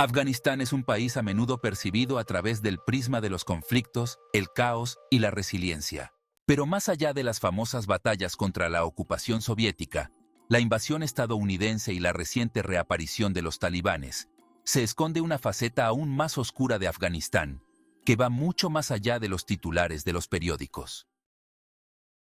Afganistán es un país a menudo percibido a través del prisma de los conflictos, el caos y la resiliencia. Pero más allá de las famosas batallas contra la ocupación soviética, la invasión estadounidense y la reciente reaparición de los talibanes, se esconde una faceta aún más oscura de Afganistán, que va mucho más allá de los titulares de los periódicos.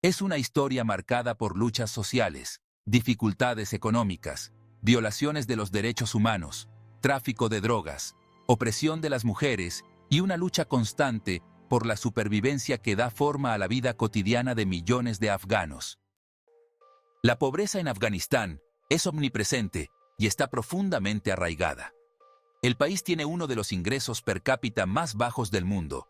Es una historia marcada por luchas sociales, dificultades económicas, violaciones de los derechos humanos, tráfico de drogas, opresión de las mujeres y una lucha constante por la supervivencia que da forma a la vida cotidiana de millones de afganos. La pobreza en Afganistán es omnipresente y está profundamente arraigada. El país tiene uno de los ingresos per cápita más bajos del mundo,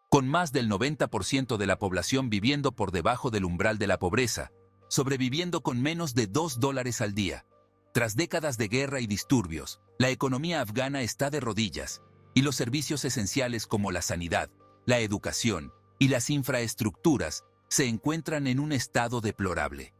con más del 90% de la población viviendo por debajo del umbral de la pobreza, sobreviviendo con menos de $2 al día. Tras décadas de guerra y disturbios, la economía afgana está de rodillas, y los servicios esenciales como la sanidad, la educación y las infraestructuras se encuentran en un estado deplorable.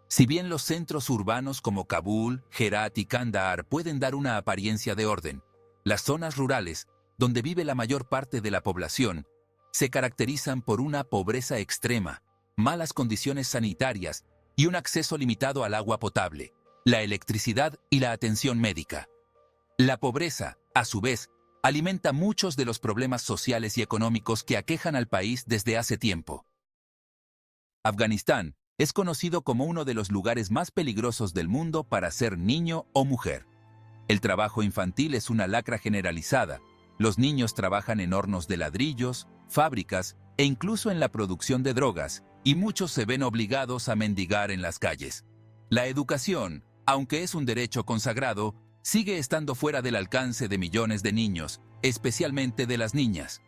Si bien los centros urbanos como Kabul, Herat y Kandahar pueden dar una apariencia de orden, las zonas rurales, donde vive la mayor parte de la población, se caracterizan por una pobreza extrema, malas condiciones sanitarias y un acceso limitado al agua potable, la electricidad y la atención médica. La pobreza, a su vez, alimenta muchos de los problemas sociales y económicos que aquejan al país desde hace tiempo. Afganistán es conocido como uno de los lugares más peligrosos del mundo para ser niño o mujer. El trabajo infantil es una lacra generalizada. Los niños trabajan en hornos de ladrillos, fábricas e incluso en la producción de drogas, y muchos se ven obligados a mendigar en las calles. La educación, aunque es un derecho consagrado, sigue estando fuera del alcance de millones de niños, especialmente de las niñas.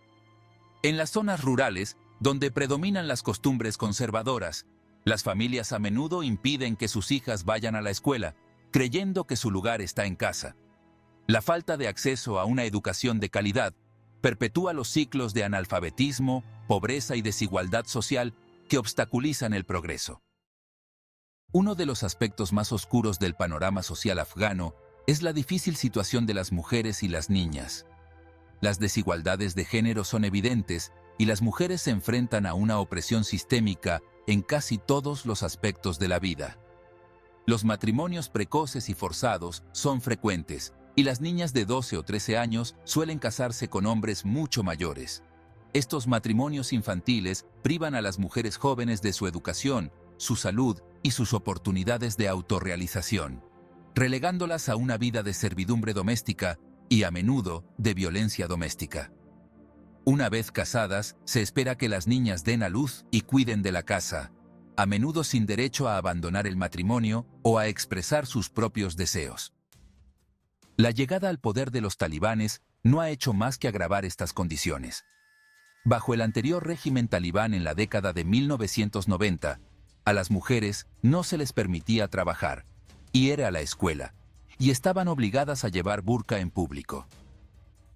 En las zonas rurales, donde predominan las costumbres conservadoras, las familias a menudo impiden que sus hijas vayan a la escuela, creyendo que su lugar está en casa. La falta de acceso a una educación de calidad perpetúa los ciclos de analfabetismo, pobreza y desigualdad social que obstaculizan el progreso. Uno de los aspectos más oscuros del panorama social afgano es la difícil situación de las mujeres y las niñas. Las desigualdades de género son evidentes y las mujeres se enfrentan a una opresión sistémica en casi todos los aspectos de la vida. Los matrimonios precoces y forzados son frecuentes, y las niñas de 12 o 13 años suelen casarse con hombres mucho mayores. Estos matrimonios infantiles privan a las mujeres jóvenes de su educación, su salud y sus oportunidades de autorrealización, relegándolas a una vida de servidumbre doméstica y a menudo de violencia doméstica. Una vez casadas, se espera que las niñas den a luz y cuiden de la casa, a menudo sin derecho a abandonar el matrimonio o a expresar sus propios deseos. La llegada al poder de los talibanes no ha hecho más que agravar estas condiciones. Bajo el anterior régimen talibán en la década de 1990, a las mujeres no se les permitía trabajar, ir a la escuela, y estaban obligadas a llevar burka en público.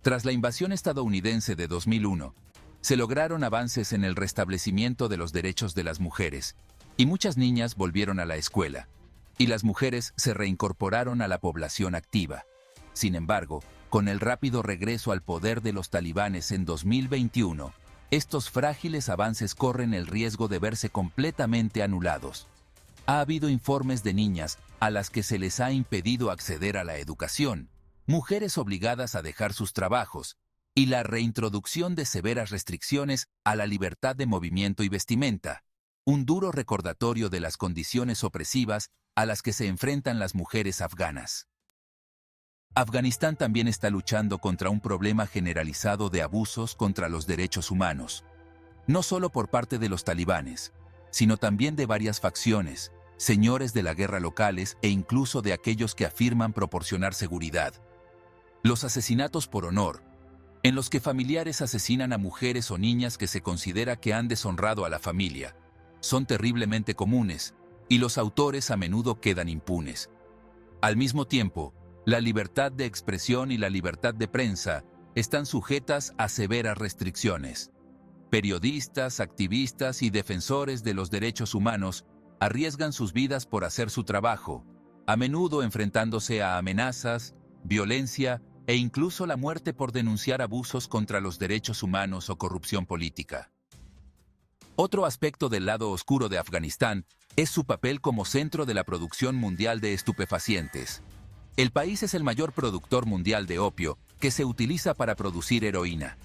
Tras la invasión estadounidense de 2001, se lograron avances en el restablecimiento de los derechos de las mujeres, y muchas niñas volvieron a la escuela, y las mujeres se reincorporaron a la población activa. Sin embargo, con el rápido regreso al poder de los talibanes en 2021, estos frágiles avances corren el riesgo de verse completamente anulados. Ha habido informes de niñas a las que se les ha impedido acceder a la educación, mujeres obligadas a dejar sus trabajos, y la reintroducción de severas restricciones a la libertad de movimiento y vestimenta, un duro recordatorio de las condiciones opresivas a las que se enfrentan las mujeres afganas. Afganistán también está luchando contra un problema generalizado de abusos contra los derechos humanos, no solo por parte de los talibanes, sino también de varias facciones, señores de la guerra locales e incluso de aquellos que afirman proporcionar seguridad. Los asesinatos por honor, en los que familiares asesinan a mujeres o niñas que se considera que han deshonrado a la familia, son terriblemente comunes, y los autores a menudo quedan impunes. Al mismo tiempo, la libertad de expresión y la libertad de prensa están sujetas a severas restricciones. Periodistas, activistas y defensores de los derechos humanos arriesgan sus vidas por hacer su trabajo, a menudo enfrentándose a amenazas, violencia e incluso la muerte por denunciar abusos contra los derechos humanos o corrupción política. Otro aspecto del lado oscuro de Afganistán es su papel como centro de la producción mundial de estupefacientes. El país es el mayor productor mundial de opio, que se utiliza para producir heroína.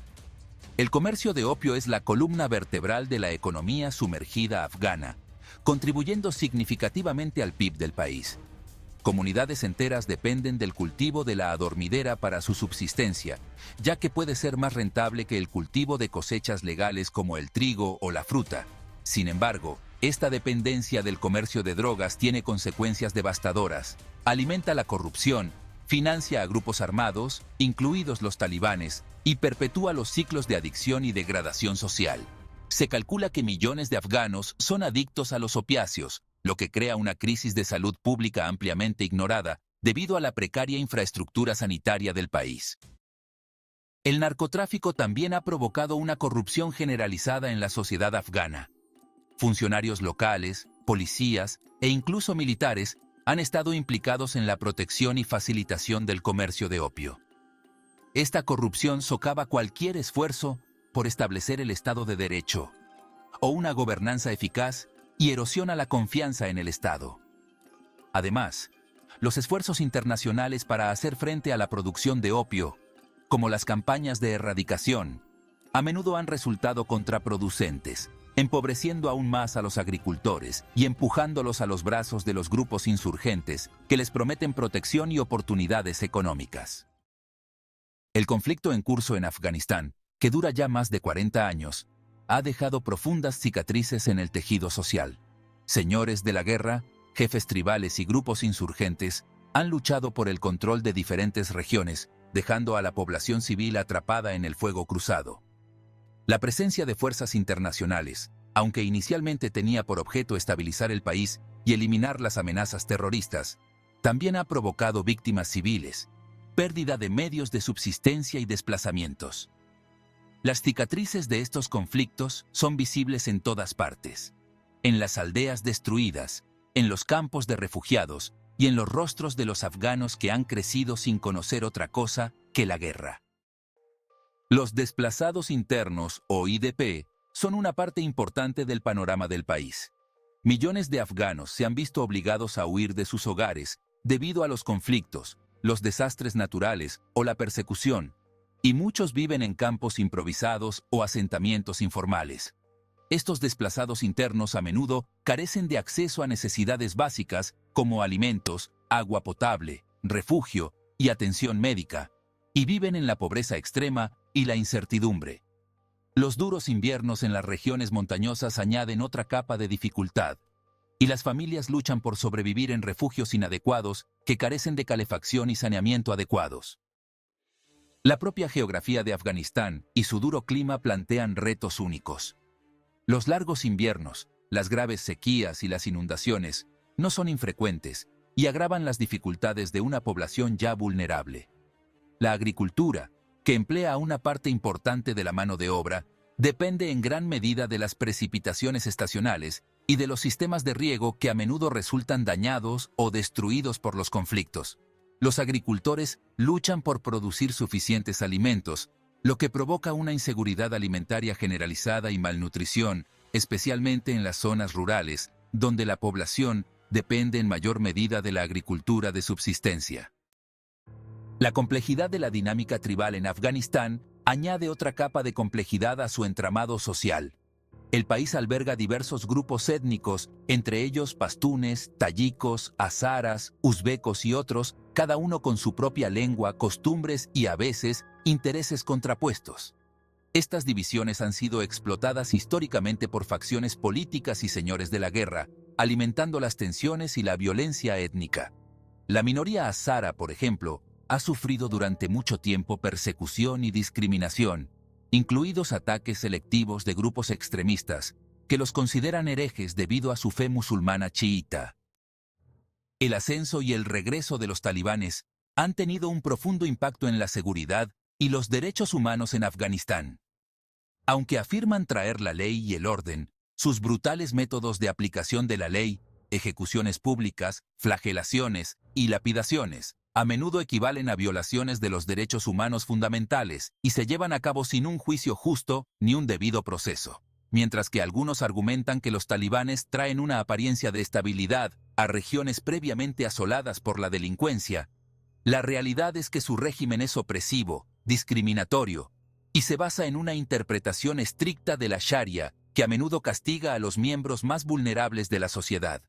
El comercio de opio es la columna vertebral de la economía sumergida afgana, contribuyendo significativamente al PIB del país. Comunidades enteras dependen del cultivo de la adormidera para su subsistencia, ya que puede ser más rentable que el cultivo de cosechas legales como el trigo o la fruta. Sin embargo, esta dependencia del comercio de drogas tiene consecuencias devastadoras. Alimenta la corrupción, financia a grupos armados, incluidos los talibanes, y perpetúa los ciclos de adicción y degradación social. Se calcula que millones de afganos son adictos a los opiáceos, lo que crea una crisis de salud pública ampliamente ignorada debido a la precaria infraestructura sanitaria del país. El narcotráfico también ha provocado una corrupción generalizada en la sociedad afgana. Funcionarios locales, policías e incluso militares han estado implicados en la protección y facilitación del comercio de opio. Esta corrupción socava cualquier esfuerzo por establecer el Estado de Derecho o una gobernanza eficaz y erosiona la confianza en el Estado. Además, los esfuerzos internacionales para hacer frente a la producción de opio, como las campañas de erradicación, a menudo han resultado contraproducentes, empobreciendo aún más a los agricultores y empujándolos a los brazos de los grupos insurgentes que les prometen protección y oportunidades económicas. El conflicto en curso en Afganistán, que dura ya más de 40 años, ha dejado profundas cicatrices en el tejido social. Señores de la guerra, jefes tribales y grupos insurgentes han luchado por el control de diferentes regiones, dejando a la población civil atrapada en el fuego cruzado. La presencia de fuerzas internacionales, aunque inicialmente tenía por objeto estabilizar el país y eliminar las amenazas terroristas, también ha provocado víctimas civiles, pérdida de medios de subsistencia y desplazamientos. Las cicatrices de estos conflictos son visibles en todas partes, en las aldeas destruidas, en los campos de refugiados y en los rostros de los afganos que han crecido sin conocer otra cosa que la guerra. Los desplazados internos, o IDP, son una parte importante del panorama del país. Millones de afganos se han visto obligados a huir de sus hogares debido a los conflictos, los desastres naturales o la persecución, y muchos viven en campos improvisados o asentamientos informales. Estos desplazados internos a menudo carecen de acceso a necesidades básicas como alimentos, agua potable, refugio y atención médica, y viven en la pobreza extrema y la incertidumbre. Los duros inviernos en las regiones montañosas añaden otra capa de dificultad, y las familias luchan por sobrevivir en refugios inadecuados que carecen de calefacción y saneamiento adecuados. La propia geografía de Afganistán y su duro clima plantean retos únicos. Los largos inviernos, las graves sequías y las inundaciones no son infrecuentes y agravan las dificultades de una población ya vulnerable. La agricultura, que emplea una parte importante de la mano de obra, depende en gran medida de las precipitaciones estacionales y de los sistemas de riego que a menudo resultan dañados o destruidos por los conflictos. Los agricultores luchan por producir suficientes alimentos, lo que provoca una inseguridad alimentaria generalizada y malnutrición, especialmente en las zonas rurales, donde la población depende en mayor medida de la agricultura de subsistencia. La complejidad de la dinámica tribal en Afganistán añade otra capa de complejidad a su entramado social. El país alberga diversos grupos étnicos, entre ellos pastunes, tayikos, hazaras, uzbecos y otros, cada uno con su propia lengua, costumbres y, a veces, intereses contrapuestos. Estas divisiones han sido explotadas históricamente por facciones políticas y señores de la guerra, alimentando las tensiones y la violencia étnica. La minoría hazara, por ejemplo, ha sufrido durante mucho tiempo persecución y discriminación, incluidos ataques selectivos de grupos extremistas que los consideran herejes debido a su fe musulmana chiita. El ascenso y el regreso de los talibanes han tenido un profundo impacto en la seguridad y los derechos humanos en Afganistán. Aunque afirman traer la ley y el orden, sus brutales métodos de aplicación de la ley, ejecuciones públicas, flagelaciones y lapidaciones, a menudo equivalen a violaciones de los derechos humanos fundamentales y se llevan a cabo sin un juicio justo ni un debido proceso. Mientras que algunos argumentan que los talibanes traen una apariencia de estabilidad a regiones previamente asoladas por la delincuencia, la realidad es que su régimen es opresivo, discriminatorio, y se basa en una interpretación estricta de la Sharia que a menudo castiga a los miembros más vulnerables de la sociedad.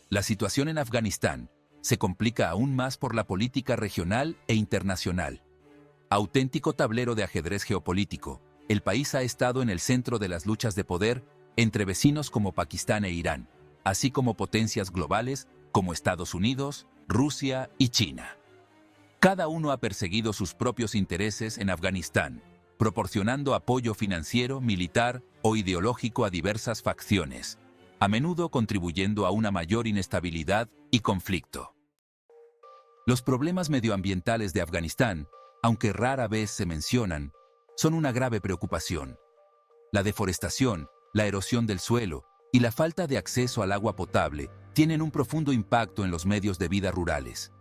La situación en Afganistán se complica aún más por la política regional e internacional. Auténtico tablero de ajedrez geopolítico, el país ha estado en el centro de las luchas de poder entre vecinos como Pakistán e Irán, así como potencias globales como Estados Unidos, Rusia y China. Cada uno ha perseguido sus propios intereses en Afganistán, proporcionando apoyo financiero, militar o ideológico a diversas facciones, a menudo contribuyendo a una mayor inestabilidad y conflicto. Los problemas medioambientales de Afganistán, aunque rara vez se mencionan, son una grave preocupación. La deforestación, la erosión del suelo y la falta de acceso al agua potable tienen un profundo impacto en los medios de vida rurales.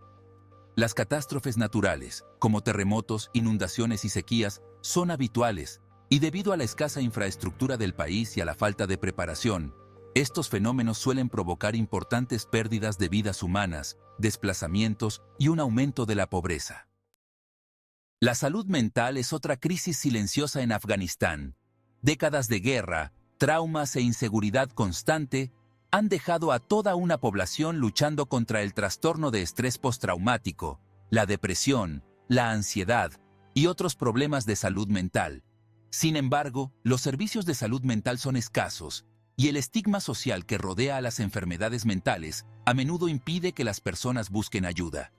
Las catástrofes naturales, como terremotos, inundaciones y sequías, son habituales, y debido a la escasa infraestructura del país y a la falta de preparación, estos fenómenos suelen provocar importantes pérdidas de vidas humanas, desplazamientos y un aumento de la pobreza. La salud mental es otra crisis silenciosa en Afganistán. Décadas de guerra, traumas e inseguridad constante han dejado a toda una población luchando contra el trastorno de estrés postraumático, la depresión, la ansiedad y otros problemas de salud mental. Sin embargo, los servicios de salud mental son escasos y el estigma social que rodea a las enfermedades mentales a menudo impide que las personas busquen ayuda.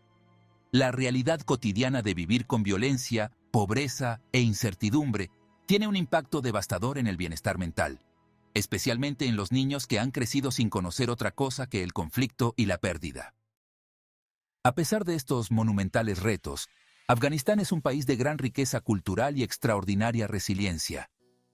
La realidad cotidiana de vivir con violencia, pobreza e incertidumbre tiene un impacto devastador en el bienestar mental, especialmente en los niños que han crecido sin conocer otra cosa que el conflicto y la pérdida. A pesar de estos monumentales retos, Afganistán es un país de gran riqueza cultural y extraordinaria resiliencia.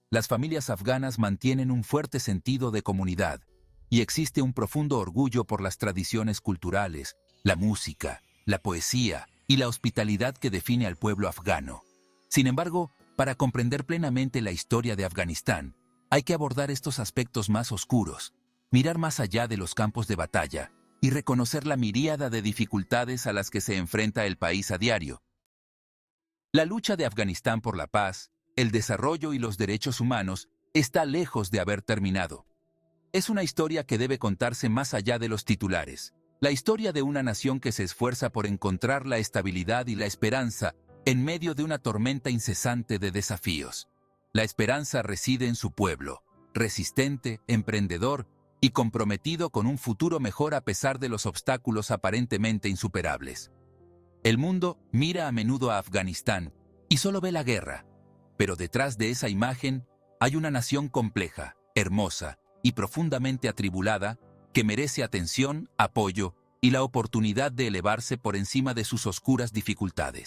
Las familias afganas mantienen un fuerte sentido de comunidad, y existe un profundo orgullo por las tradiciones culturales, la música, la poesía y la hospitalidad que define al pueblo afgano. Sin embargo, para comprender plenamente la historia de Afganistán, hay que abordar estos aspectos más oscuros, mirar más allá de los campos de batalla y reconocer la miríada de dificultades a las que se enfrenta el país a diario. La lucha de Afganistán por la paz, el desarrollo y los derechos humanos está lejos de haber terminado. Es una historia que debe contarse más allá de los titulares. La historia de una nación que se esfuerza por encontrar la estabilidad y la esperanza en medio de una tormenta incesante de desafíos. La esperanza reside en su pueblo, resistente, emprendedor y comprometido con un futuro mejor a pesar de los obstáculos aparentemente insuperables. El mundo mira a menudo a Afganistán y solo ve la guerra, pero detrás de esa imagen hay una nación compleja, hermosa y profundamente atribulada que merece atención, apoyo y la oportunidad de elevarse por encima de sus oscuras dificultades.